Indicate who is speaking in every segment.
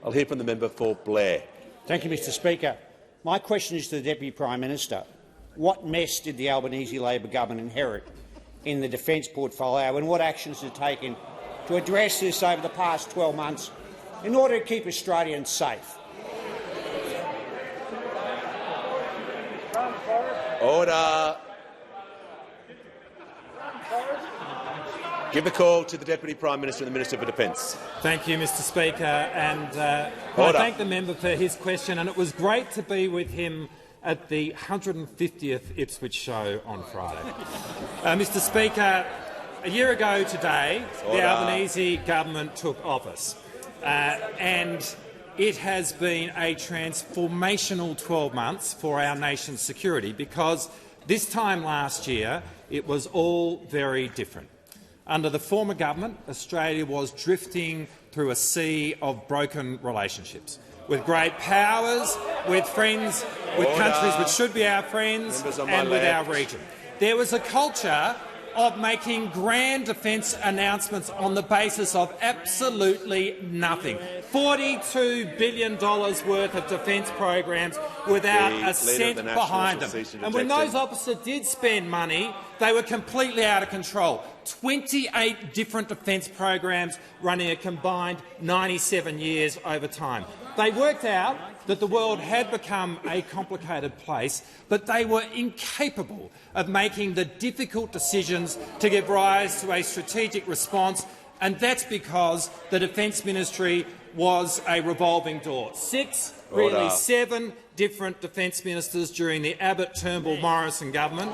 Speaker 1: I'll hear from the member for Blair.
Speaker 2: Thank you, Mr Speaker. My question is to the Deputy Prime Minister. What mess did the Albanese Labor government inherit in the defence portfolio, and what actions are taken to address this over the past 12 months in order to keep Australians safe?
Speaker 1: Order. Give the call to the Deputy Prime Minister and the Minister for Defence.
Speaker 3: Thank you, Mr Speaker, and I thank the member for his question. And it was great to be with him at the 150th Ipswich show on Friday. Mr Speaker, a year ago today, the Albanese government took office, and it has been a transformational 12 months for our nation's security, because this time last year it was all very different. Under the former government, Australia was drifting through a sea of broken relationships, with great powers, with friends, with countries which should be our friends, and with our region. There was a culture of making grand defence announcements on the basis of absolutely nothing. $42 billion worth of defence programs without a cent behind them. And when those officers did spend money, they were completely out of control. 28 different defence programs running a combined 97 years over time. They worked out that the world had become a complicated place, but they were incapable of making the difficult decisions to give rise to a strategic response, and that's because the Defence Ministry was a revolving door. Really 7 different defence ministers during the Abbott-Turnbull-Morrison government.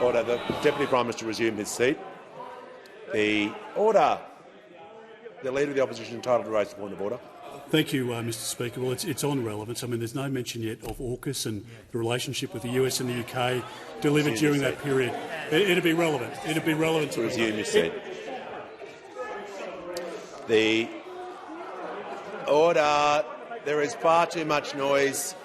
Speaker 1: Order. The Deputy Prime Minister resume his seat. The Leader of the Opposition entitled to raise the point of order.
Speaker 4: Thank you, Mr Speaker. Well, it's on relevance. I mean, there's no mention yet of AUKUS and the relationship with the US and the UK delivered during that period. It'd be relevant. It'd be relevant to
Speaker 1: resume your seat. The order. There is far too much noise.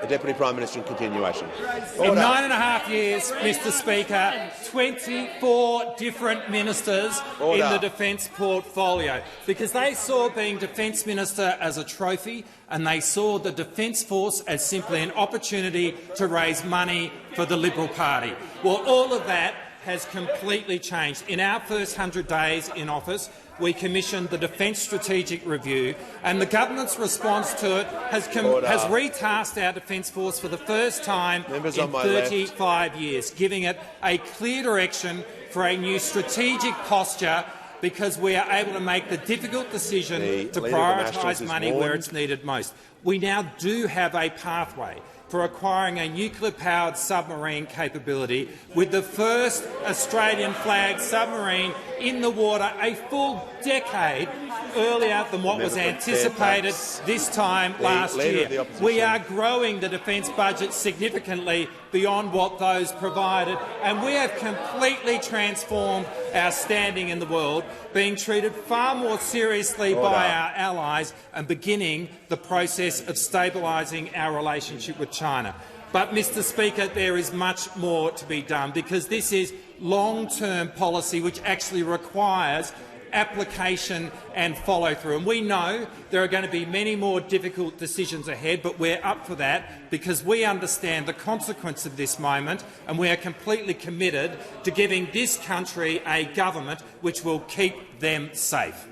Speaker 1: The Deputy Prime Minister in continuation.
Speaker 3: In 9.5 years, Mr Speaker, 24 different ministers in the defence portfolio, because they saw being Defence Minister as a trophy, and they saw the Defence Force as simply an opportunity to raise money for the Liberal Party. Well, all of that has completely changed. In our first 100 days in office, we commissioned the Defence Strategic Review, and the government's response to it has retasked our Defence Force for the first time in 35 years, giving it a clear direction for a new strategic posture, because we are able to make the difficult decision to prioritise money where it's needed most. We now do have a pathway for acquiring a nuclear-powered submarine capability, with the first Australian-flagged submarine in the water a full decade earlier than what was anticipated this time last year. We are growing the defence budget significantly beyond what those provided, and we have completely transformed our standing in the world, being treated far more seriously by our allies and beginning the process of stabilising our relationship with China. But, Mr Speaker, there is much more to be done, because this is long-term policy which actually requires application and follow-through. And we know there are going to be many more difficult decisions ahead, but we're up for that because we understand the consequence of this moment, and we are completely committed to giving this country a government which will keep them safe.